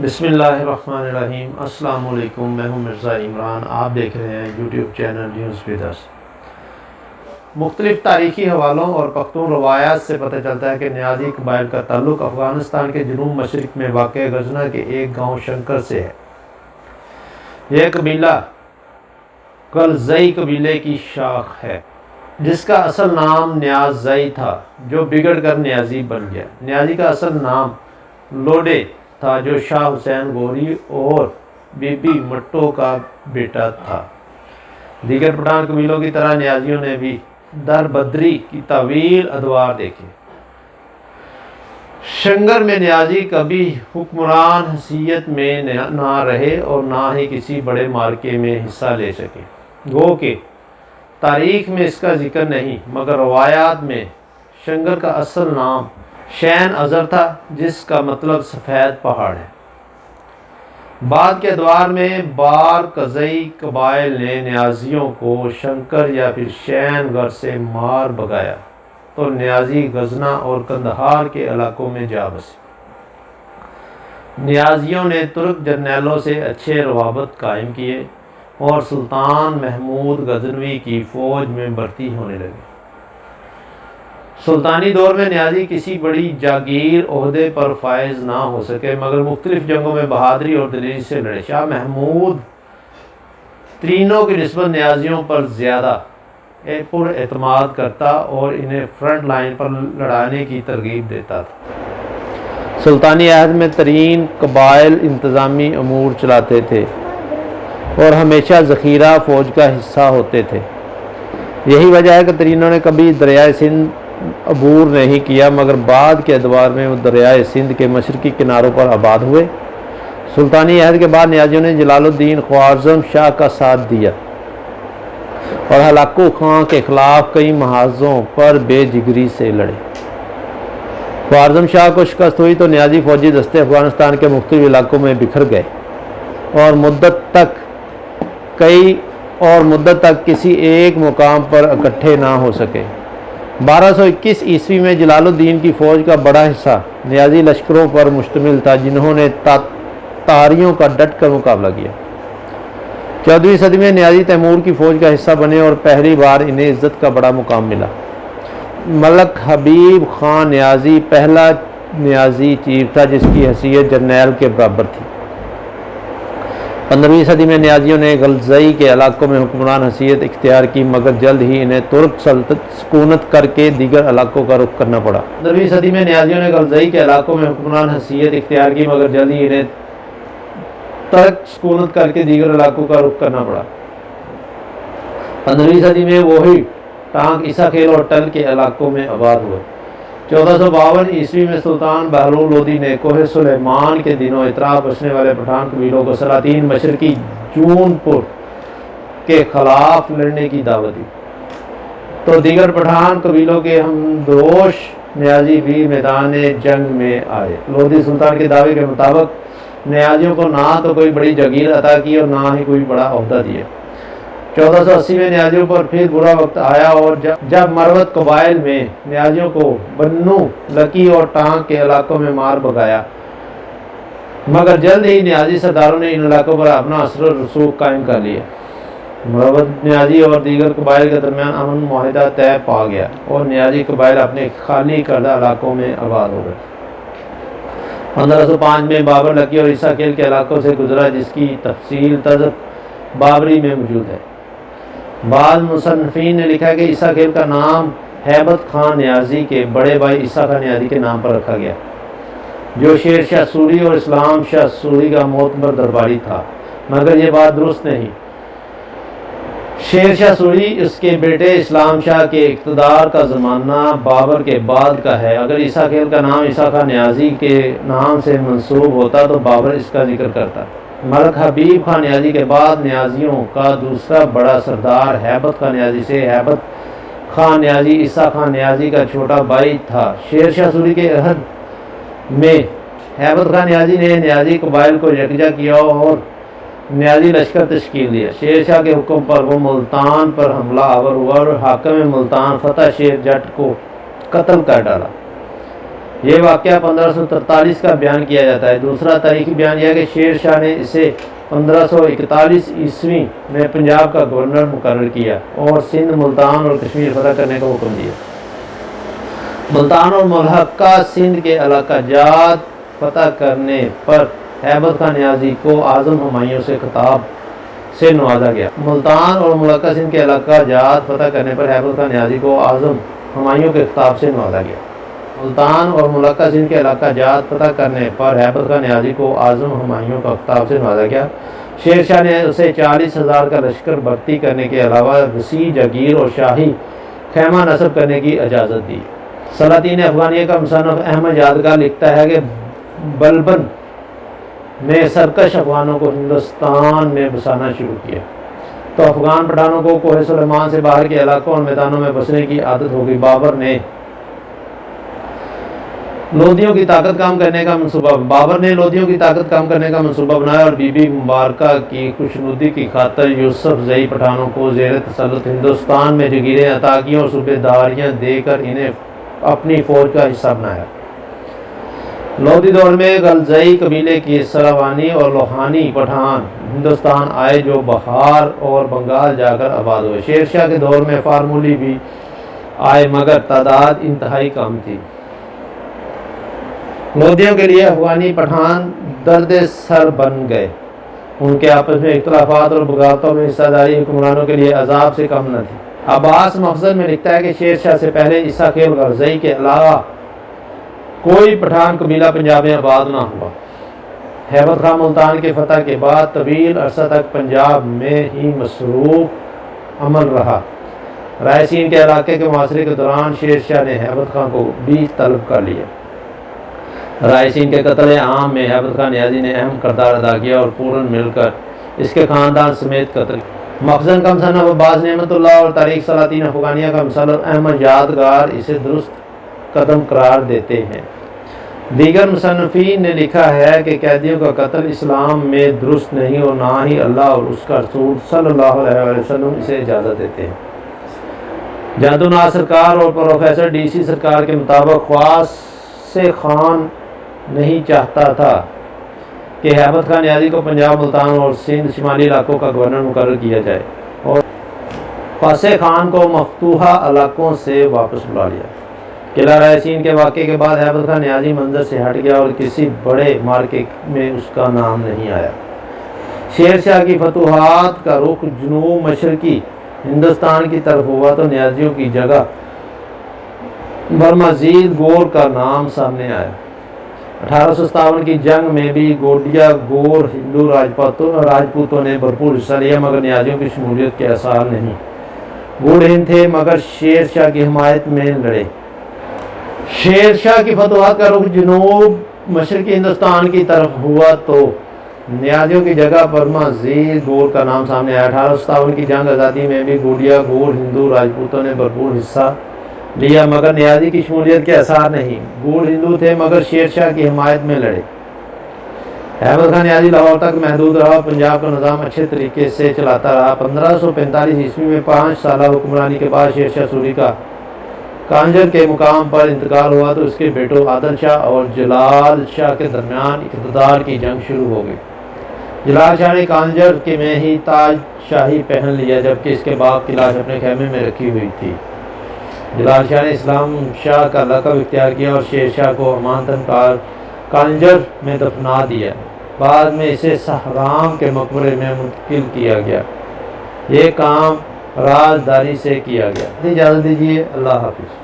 बिस्मिल्लाहिर्रहमानिर्रहीम। अस्सलाम वालेकुम। मैं हूं मिर्ज़ा इमरान। आप देख रहे हैं YouTube channel news with us. मुख्तलिफ तारीख़ी हवालों और पख्तून रवायात से पता चलता है कि न्याजी कबाइल का ताल्लुक़ अफ़गानिस्तान के जनूब मशरिक़ में वाक़ गजना के एक गाँव शंकर से है। यह कबीला कलज़ई कबीले की शाख है, जिसका असल नाम न्याज़ई था, जो बिगड़ कर न्याजी बन गया। न्याजी का असल नाम लोडे था, जो शाह हुसैन गोरी और बीबी मट्टो का बेटा था। दीगर पठान कबीलों की तरह न्याजियों ने भी दर बदरी की तवील अदवार देखे। शंगर में न्याजी कभी हुक्मरान हैसियत में ना रहे और ना ही किसी बड़े मार्के में हिस्सा ले सके। गो के तारीख में इसका जिक्र नहीं, मगर रवायात में शंगर का असल नाम शैन अज़र था, जिसका मतलब सफ़ेद पहाड़ है। बाद के अदवार में बार कज़ई कबाइल ने न्याजियों को शंकर या फिर शैन गर से मार भगाया, तो न्याजी गजना और कंदहार के इलाकों में जा बसे। न्याजियों ने तुर्क जर्नैलों से अच्छे रवाबत कायम किए और सुल्तान महमूद गजनवी की फ़ौज में भर्ती होने लगे। सुल्तानी दौर में न्याजी किसी बड़ी जागीर ओहदे पर फायज ना हो सके, मगर मुख्तलिफ जंगों में बहादरी और दलील से लड़े। शाह महमूद तीनों की निस्बत न्याजियों पर ज़्यादा पुरएतमाद करता और इन्हें फ्रंट लाइन पर लड़ाने की तरगीब देता था। सुल्तानी अहद में तरीन कबाइल इंतज़ामी अमूर चलाते थे और हमेशा ज़ख़ीरा फ़ौज का हिस्सा होते थे। यही वजह है कि तरीनों ने कभी दरियाए सिंध अबूर नहीं किया, मगर बाद के अदवार में वो दरियाए सिंध के मशरक़ी किनारों पर आबाद हुए। सुल्तानी अहद के बाद न्याजियों ने जलालुद्दीन ख्वारज़म शाह का साथ दिया और हलाकू खां के ख़िलाफ़ कई महाज़ों पर बेजिगरी से लड़े। ख्वारज़म शाह को शिकस्त हुई तो न्याजी फ़ौजी दस्ते अफ़गानिस्तान के मुख्तलिफ इलाकों में बिखर गए और मुद्दत तक किसी एक मुकाम पर इकट्ठे ना हो सके। 1221 ईस्वी में जलालुद्दीन की फ़ौज का बड़ा हिस्सा न्याजी लश्करों पर मुश्तमिल था, जिन्होंने तारियों का डट कर मुकाबला किया। 14वीं सदी में न्याजी तैमूर की फ़ौज का हिस्सा बने और पहली बार इन्हें इज़्ज़त का बड़ा मुकाम मिला। मलक हबीब खान न्याजी पहला न्याजी चीफ था, जिसकी हैसियत जर्नैल के बराबर थी। 15वीं सदी में न्याजियों ने गलज़ई के इलाकों में हुक्मरान हैसियत इख्तियार की, मगर जल्द ही इन्हें तुर्क सल्तनत सुकूनत करके दीगर इलाकों का रुख करना पड़ा। 15वीं सदी में न्याजियों ने गलज़ई के इलाकों में हुक्मरान हैसियत इख्तियार की, मगर जल्द ही इन्हें तुर्क सुकूनत करके दीगर इलाकों का रुख करना पड़ा। 15वीं सदी में वही टांग ईसा खेल और टल के इलाकों में आबाद हुए। 1452 ईस्वी में सुल्तान बहलूल लोदी ने कोहे सुलेमान के दिनों इतराब बसने वाले पठान कबीलों को सलातीन मशरकी जूनपुर के खिलाफ लड़ने की दावत दी, तो दीगर पठान कबीलों के हमदोश न्याजी भी मैदान जंग में आए। लोदी सुल्तान के दावे के मुताबिक न्याजियों को ना तो कोई बड़ी जगीर अता की और ना ही कोई बड़ा ओहदा दिया। 1480 में न्याजियों पर फिर बुरा वक्त आया और जब मरवत कबाइल में न्याजियों को बन्नू, लकी और टांग के इलाकों में मार भगाया, मगर जल्द ही न्याजी सरदारों ने इन इलाकों पर अपना असर रसूख कायम कर लिया। मरवत न्याजी और दीगर कबाइल के दरमियान अमन मुआहिदा तय पा गया और न्याजी कबाइल अपने खाली करदा इलाकों में आबाद हो गए। 1505 में बाबर लकी और ईसा खेल के इलाकों से गुजरा, जिसकी तफसील तज़्क़ बाबरी में मौजूद है। बाद मुसन्निफ़ीन ने लिखा कि ईसा खेल का नाम हैबत खान न्याजी के बड़े भाई ईसा खान न्याजी के नाम पर रखा गया, जो शेर शाह सूरी और इस्लाम शाह सूरी का मोतबर दरबारी था, मगर यह बात दुरुस्त नहीं। शेर शाह सूरी उसके बेटे इस्लाम शाह के इक़्तिदार का ज़माना बाबर के बाद का है। अगर ईसा खेल का नाम ईसा खान न्याजी के नाम से मंसूब होता तो बाबर इसका जिक्र करता। मलक हबीब खान न्याजी के बाद न्याजियों का दूसरा बड़ा सरदार हैबत खान न्याजी से हैबत खान न्याजी ईसा खान न्याजी का छोटा भाई था। शेर शाह सूरी के अहद में हैबत खान न्याजी ने न्याजी कबाइल को यकजा किया और न्याजी लश्कर तश्कील दिया। शेर शाह के हुक्म पर वो मुल्तान पर हमला आवर हुआ और हाकिम मुल्तान फतेह शेर जट को कत्ल कर डाला। ये वाक़या 1543 का बयान किया जाता है। दूसरा तारीखी बयान यह है कि शेर शाह ने इसे 1541 ईस्वी में पंजाब का गवर्नर मुकर्रर किया और सिंध, मुल्तान और कश्मीर फतह करने का हुक्म दिया। मुल्तान और मुल्हक्का सिंध के इलाका जात फतह करने पर हैबत खान नियाज़ी को आज़म हुमायूं से खिताब से नवाजा गया। मुल्तान और मुल्हक्का सिंध के इलाका जात फतह करने पर हैबत खान नियाज़ी को आज़म हुमायूं के खिताब से नवाजा गया। मुल्तान और मुल्हक्का सिंध के इलाका जात फतह करने पर हैबत खान नियाज़ी को आज़म हुमायूं का खिताब से नवाजा गया। शेर शाह ने उसे 40,000 का लश्कर भर्ती करने के अलावा वसी जागीर और शाही खैमा नस्ब करने की इजाज़त दी। सलातीन अफ़गानिया का मुसन्नफ़ अहमद यादगार लिखता है कि बलबन ने सरकश अफ़गानों को हिंदुस्तान में बसाना शुरू किया तो अफ़गान पठानों को कोहे सुलेमान से बाहर के इलाकों और मैदानों में बसने की आदत हो गई। बाबर ने लोदियों की ताकत कम करने का मंसूबा बनाया और बीबी मुबारका की खुशनुदी की खातर यूसुफ जई पठानों को ज़ेर तसल्लुत हिंदुस्तान में जगीरें अता की और सूबेदारियाँ देकर इन्हें अपनी फौज का हिस्सा बनाया। लोधी दौर में गलजई कबीले के सरावानी और लोहानी पठान हिंदुस्तान आए जो बहार और बंगाल जाकर आबाद हुए। शेर शाह के दौर में फार्मूली भी आए मगर तादाद इंतहाई कम थी। लोधियों के लिए अफगानी पठान दर्द सर बन गए। उनके आपस में इख्तलाफात और बगावतों में हिस्सादारी हुक्मरानों के लिए अजाब से कम न थी। अब्बास मखज़न में लिखता है कि शेर शाह से पहले ईसा खेल गलजई के अलावा कोई पठान कबीला पंजाब में आबाद ना हुआ। हैबत खान मुल्तान के फतह के बाद तवील अरसा तक पंजाब में ही मसरूफ अमल रहा। रायसीन के इलाके के मुआसरे के दौरान शेर शाह ने हैबत खान को भी तलब कर लिया। रायसीन के कत्ल आम में हैबत खान नियाज़ी ने अहम किरदार अदा किया और पूरन मिलकर इसके ख़ानदान समेत कत्ल। मखज़न का मुसन्नफ़ अब्बास नेमतुल्लाह और तारीख़ सलातीन अफ़गानिया का मुसन्नफ़ अहमद यादगार इसे दुरुस्त कदम करार देते हैं। दीगर मुसन्निफ़ीन ने लिखा है कि कैदियों का कत्ल इस्लाम में दुरुस्त नहीं और ना ही अल्लाह और उसका रसूल सल्लल्लाहु अलैहि वसल्लम इसे इजाज़त देते हैं। जादूनार सरकार और प्रोफेसर DC सरकार के मुताबिक ख्वास खान नहीं चाहता था कि हैबत खान नियाज़ी को पंजाब, मुल्तान और सिंध शिमाली इलाकों का गवर्नर मुकर्रर किया जाए और ख्वास खान को मफतूहा इलाकों से वापस बुला लिया। किला रायसीन के वाक़े के बाद हैबत खान नियाज़ी मंजर से हट गया और किसी बड़े मार्के में उसका नाम नहीं आया। शेर शाह की फतूहात का रुख जुनूब मशरकी हिंदुस्तान की तरफ हुआ तो नियाज़ियों की जगह बरमज़ीद गोर का नाम सामने आया। 1857 की जंग में भी गोडिया गोर हिंदू राजपूतों ने भरपूर हिस्सा लिया मगर नियाज़ियों की शमूलियत के आसार नहीं। गुड़ हिंद थे मगर शेर शाह की हिमायत में लड़े। शेर शाह की फतवाहत का रुख जनूब मशरकी हिंदुस्तान की तरफ हुआ तो नियाज़ियों की जगह बरमज़ीद गोर का नाम सामने आया। 1857 की जंग आज़ादी में भी गोडिया गोर हिंदू राजपूतों ने भरपूर हिस्सा लिया मगर नियाज़ी की शमूलियत के आसार नहीं। गोर हिंदू थे मगर शेर शाह की हिमायत में लड़े। हैबत खान नियाज़ी लाहौर तक महदूद रहा। पंजाब का निज़ाम अच्छे तरीके से चलाता रहा। 1545 ईस्वी में 5 साल हुक्मरानी के बाद शेर शाह सूरी का कांजर के मुकाम पर इंतकाल हुआ तो उसके बेटों आदिल शाह और जलाल शाह के दरमियान इक़्तिदार की जंग शुरू हो गई। जलाल शाह ने कांजर के में ही ताज शाही पहन लिया जबकि इसके बाप की लाश अपने खेमे में रखी हुई थी। जलाल शाह ने इस्लाम शाह का लक़ब इख्तियार किया और शेर शाह को अमानतन कांजर में दफना दिया। बाद में इसे सहराम के मकबरे में मुंतकिल किया गया। ये काम राजदारी से किया गया। इजाज़त दीजिए। अल्लाह हाफ़िज़।